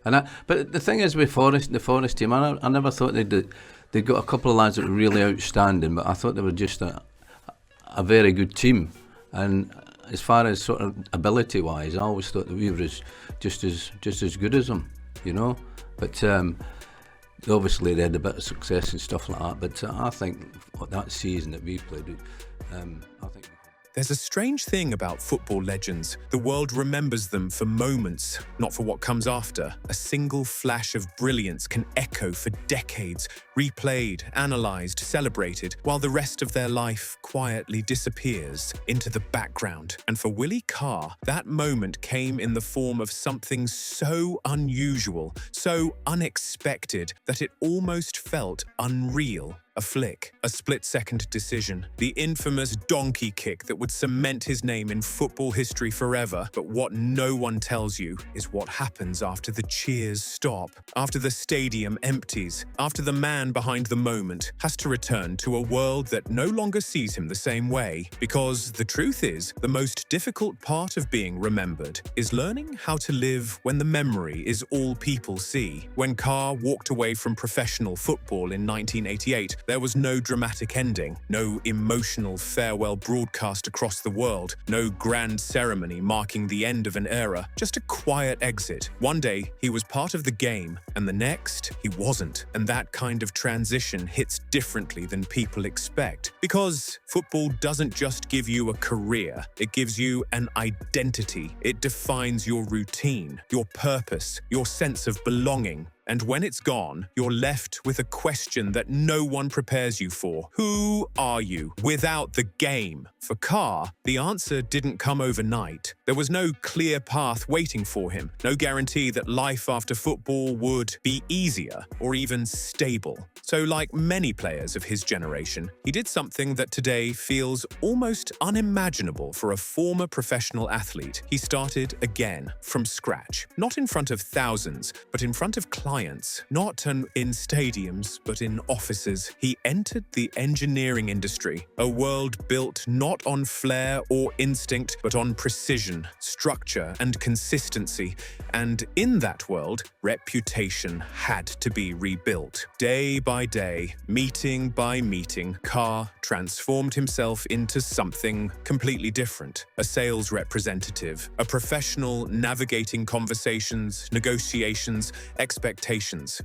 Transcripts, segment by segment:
But the thing is with the Forest team, I never thought they got a couple of lads that were really outstanding, but I thought they were just a very good team. And as far as sort of ability wise, I always thought that we were just as good as them, you know. But obviously they had a bit of success and stuff like that. But I think that season that we played, I think. There's a strange thing about football legends. The world remembers them for moments, not for what comes after. A single flash of brilliance can echo for decades, replayed, analysed, celebrated, while the rest of their life quietly disappears into the background. And for Willie Carr, that moment came in the form of something so unusual, so unexpected, that it almost felt unreal. A flick, a split-second decision, the infamous donkey kick that would cement his name in football history forever. But what no one tells you is what happens after the cheers stop, after the stadium empties, after the man behind the moment has to return to a world that no longer sees him the same way. Because the truth is, the most difficult part of being remembered is learning how to live when the memory is all people see. When Carr walked away from professional football in 1988, there was no dramatic ending, no emotional farewell broadcast across the world, no grand ceremony marking the end of an era, just a quiet exit. One day, he was part of the game, and the next, he wasn't. And that kind of transition hits differently than people expect. Because football doesn't just give you a career, it gives you an identity. It defines your routine, your purpose, your sense of belonging. And when it's gone, you're left with a question that no one prepares you for. Who are you without the game? For Carr, the answer didn't come overnight. There was no clear path waiting for him, no guarantee that life after football would be easier or even stable. So like many players of his generation, he did something that today feels almost unimaginable for a former professional athlete. He started again, from scratch. Not in front of thousands, but in front of clients. Not in stadiums, but in offices. He entered the engineering industry, a world built not on flair or instinct, but on precision, structure, and consistency. And in that world, reputation had to be rebuilt. Day by day, meeting by meeting, Carr transformed himself into something completely different. A sales representative, a professional navigating conversations, negotiations, expectations,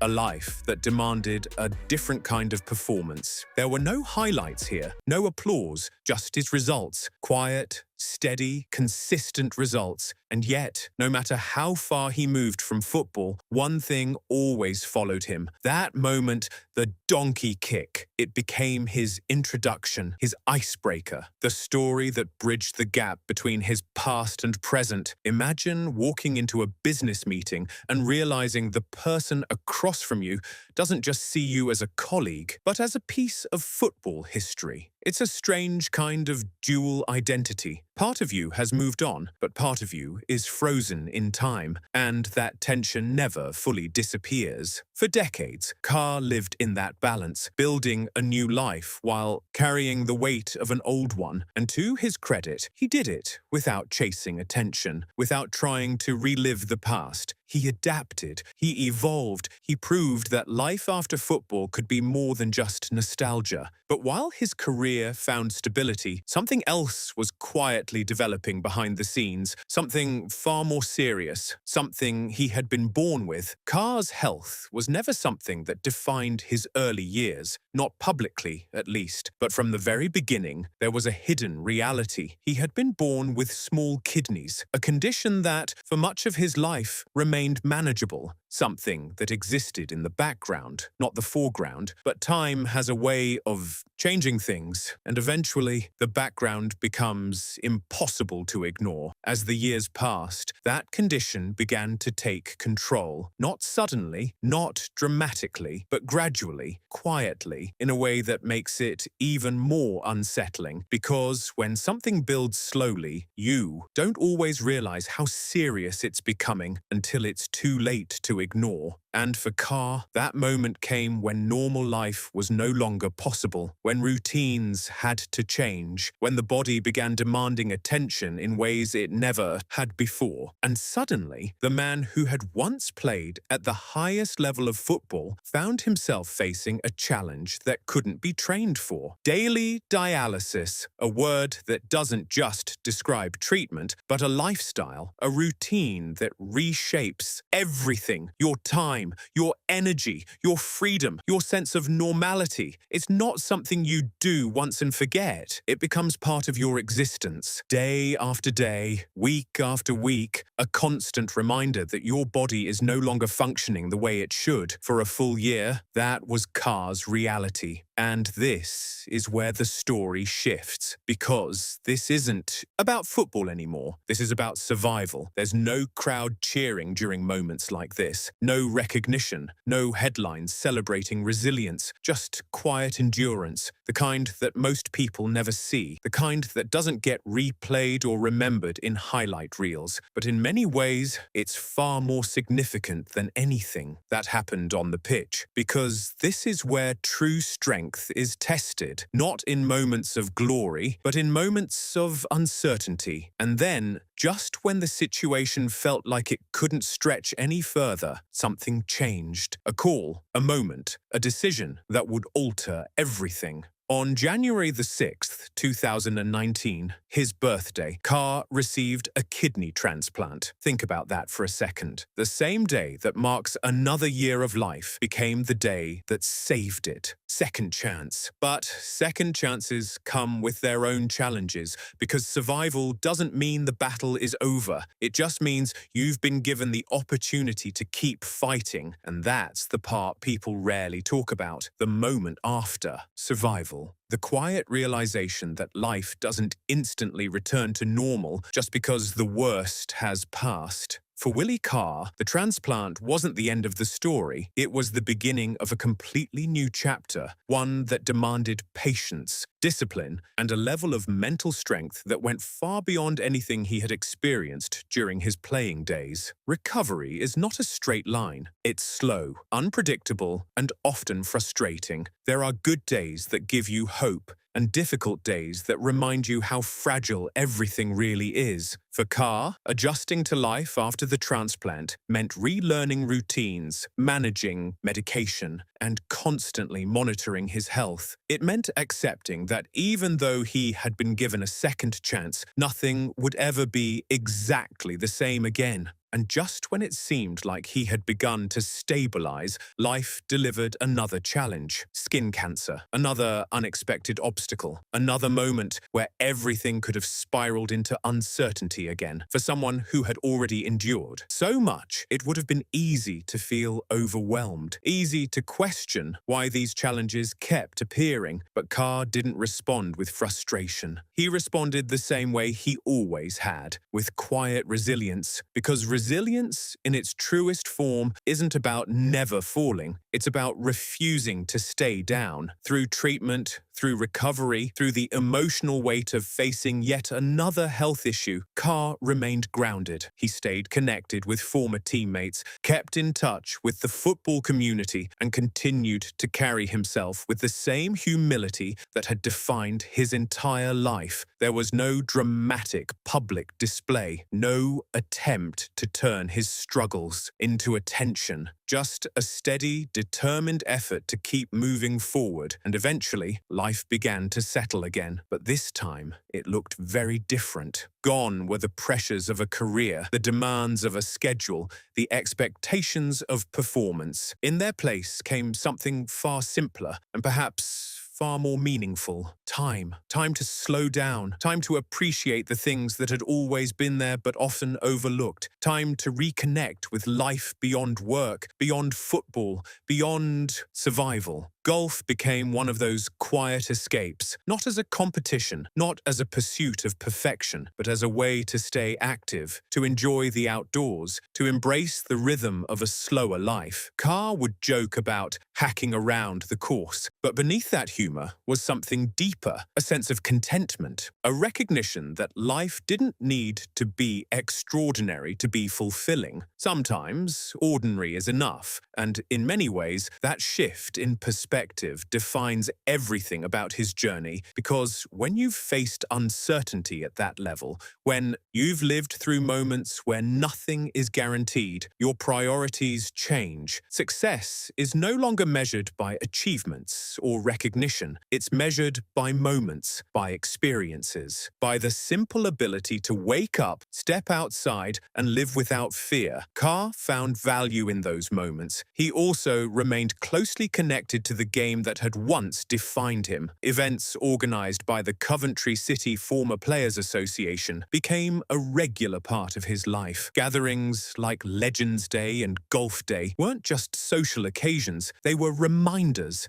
a life that demanded a different kind of performance. There were no highlights here, no applause, just his results. Quiet, steady, consistent results. And yet, no matter how far he moved from football, one thing always followed him. That moment, the donkey kick. It became his introduction, his icebreaker, the story that bridged the gap between his past and present. Imagine walking into a business meeting and realizing the person across from you doesn't just see you as a colleague, but as a piece of football history. It's a strange kind of dual identity. Part of you has moved on, but part of you is frozen in time, and that tension never fully disappears. For decades, Carr lived in that balance, building a new life while carrying the weight of an old one. And to his credit, he did it without chasing attention, without trying to relive the past. He adapted, he evolved, he proved that life after football could be more than just nostalgia. But while his career found stability, something else was quietly developing behind the scenes, something far more serious, something he had been born with. Carr's health was never something that defined his early years, not publicly at least, but from the very beginning there was a hidden reality. He had been born with small kidneys, a condition that, for much of his life, remained manageable, something that existed in the background, not the foreground. But time has a way of changing things, and eventually the background becomes impossible to ignore. As the years passed, that condition began to take control, not suddenly, not dramatically, but gradually, quietly, in a way that makes it even more unsettling. Because when something builds slowly, you don't always realize how serious it's becoming until it's too late to ignore. And for Carr, that moment came when normal life was no longer possible, when routines had to change, when the body began demanding attention in ways it never had before. And suddenly, the man who had once played at the highest level of football found himself facing a challenge that couldn't be trained for. Daily dialysis, a word that doesn't just describe treatment, but a lifestyle, a routine that reshapes everything: your time, your energy, your freedom, your sense of normality. It's not something you do once and forget. It becomes part of your existence. Day after day, week after week, a constant reminder that your body is no longer functioning the way it should. For a full year, that was Carr's reality. And this is where the story shifts, because this isn't about football anymore. This is about survival. There's no crowd cheering during moments like this, no recognition, no headlines celebrating resilience, just quiet endurance, the kind that most people never see, the kind that doesn't get replayed or remembered in highlight reels. But in many ways, it's far more significant than anything that happened on the pitch, because this is where true strength is tested, not in moments of glory, but in moments of uncertainty. And then, just when the situation felt like it couldn't stretch any further, something changed. A call, a moment, a decision that would alter everything. On January the 6th, 2019, his birthday, Carr received a kidney transplant. Think about that for a second. The same day that marks another year of life became the day that saved it. Second chance. But second chances come with their own challenges, because survival doesn't mean the battle is over. It just means you've been given the opportunity to keep fighting. And that's the part people rarely talk about, the moment after survival. The quiet realization that life doesn't instantly return to normal just because the worst has passed. For Willie Carr, the transplant wasn't the end of the story. It was the beginning of a completely new chapter, one that demanded patience, discipline, and a level of mental strength that went far beyond anything he had experienced during his playing days. Recovery is not a straight line. It's slow, unpredictable, and often frustrating. There are good days that give you hope, and difficult days that remind you how fragile everything really is. For Carr, adjusting to life after the transplant meant relearning routines, managing medication, and constantly monitoring his health. It meant accepting that even though he had been given a second chance, nothing would ever be exactly the same again. And just when it seemed like he had begun to stabilize, life delivered another challenge: skin cancer, another unexpected obstacle, another moment where everything could have spiraled into uncertainty again for someone who had already endured so much. It would have been easy to feel overwhelmed, easy to question why these challenges kept appearing. But Carr didn't respond with frustration. He responded the same way he always had, with quiet resilience, because resilience in its truest form isn't about never falling. It's about refusing to stay down. Through treatment, through recovery, through the emotional weight of facing yet another health issue, Carr remained grounded. He stayed connected with former teammates, kept in touch with the football community, and continued to carry himself with the same humility that had defined his entire life. There was no dramatic public display, no attempt to turn his struggles into attention, just a steady, determined effort to keep moving forward. And eventually, life began to settle again. But this time, it looked very different. Gone were the pressures of a career, the demands of a schedule, the expectations of performance. In their place came something far simpler and perhaps far more meaningful: time. Time to slow down, time to appreciate the things that had always been there but often overlooked, time to reconnect with life beyond work, beyond football, beyond survival. Golf became one of those quiet escapes, not as a competition, not as a pursuit of perfection, but as a way to stay active, to enjoy the outdoors, to embrace the rhythm of a slower life. Carr would joke about hacking around the course, but beneath that humor was something deeper. deeper, a sense of contentment, a recognition that life didn't need to be extraordinary to be fulfilling. Sometimes ordinary is enough, and in many ways, that shift in perspective defines everything about his journey, because when you've faced uncertainty at that level, when you've lived through moments where nothing is guaranteed, your priorities change. Success is no longer measured by achievements or recognition. It's measured by moments, by experiences, by the simple ability to wake up, step outside, and live without fear. Carr found value in those moments. He also remained closely connected to the game that had once defined him. Events organized by the Coventry City Former Players Association became a regular part of his life. Gatherings like Legends Day and Golf Day weren't just social occasions, they were reminders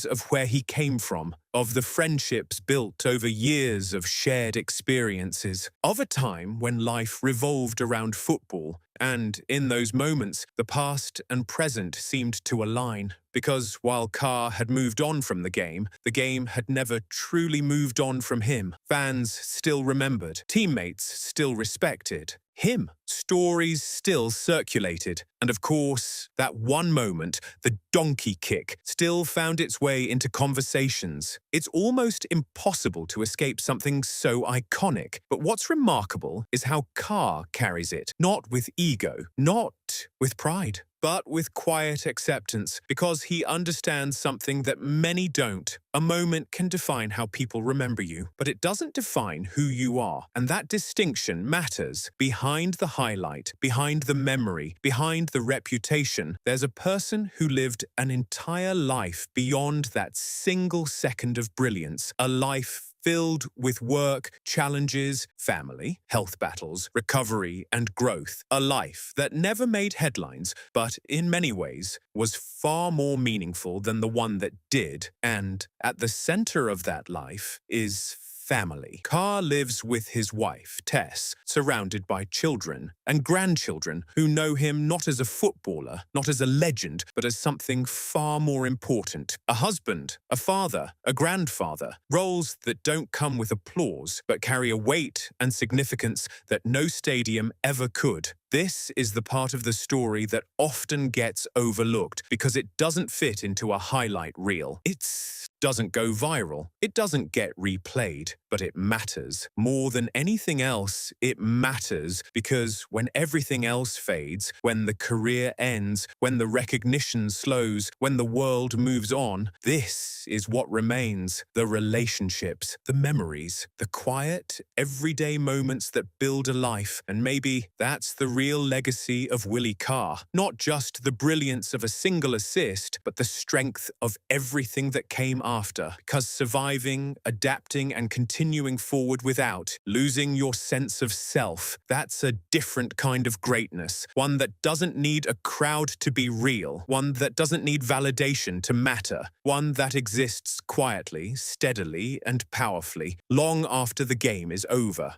of where he came from, of the friendships built over years of shared experiences, of a time when life revolved around football. And in those moments, the past and present seemed to align. Because while Carr had moved on from the game had never truly moved on from him. Fans still remembered, teammates still respected him. Stories still circulated. And of course, that one moment, the donkey kick, still found its way into conversations. It's almost impossible to escape something so iconic. But what's remarkable is how Carr carries it. Not with ego, not with pride, but with quiet acceptance, because he understands something that many don't. A moment can define how people remember you, but it doesn't define who you are. And that distinction matters. Behind the highlight, behind the memory, behind the reputation, there's a person who lived an entire life beyond that single second of brilliance, a life filled with work, challenges, family, health battles, recovery, and growth. A life that never made headlines, but in many ways was far more meaningful than the one that did. And at the center of that life is family. Carr lives with his wife, Tess, surrounded by children and grandchildren who know him not as a footballer, not as a legend, but as something far more important. A husband, a father, a grandfather. Roles that don't come with applause, but carry a weight and significance that no stadium ever could. This is the part of the story that often gets overlooked because it doesn't fit into a highlight reel. It doesn't go viral. It doesn't get replayed, but it matters. More than anything else, it matters because when everything else fades, when the career ends, when the recognition slows, when the world moves on, this is what remains. The relationships, the memories, the quiet, everyday moments that build a life. And maybe that's the real legacy of Willie Carr. Not just the brilliance of a single assist, but the strength of everything that came after. Because surviving, adapting, and continuing forward without losing your sense of self, that's a different kind of greatness. One that doesn't need a crowd to be real. One that doesn't need validation to matter. One that exists quietly, steadily, and powerfully, long after the game is over.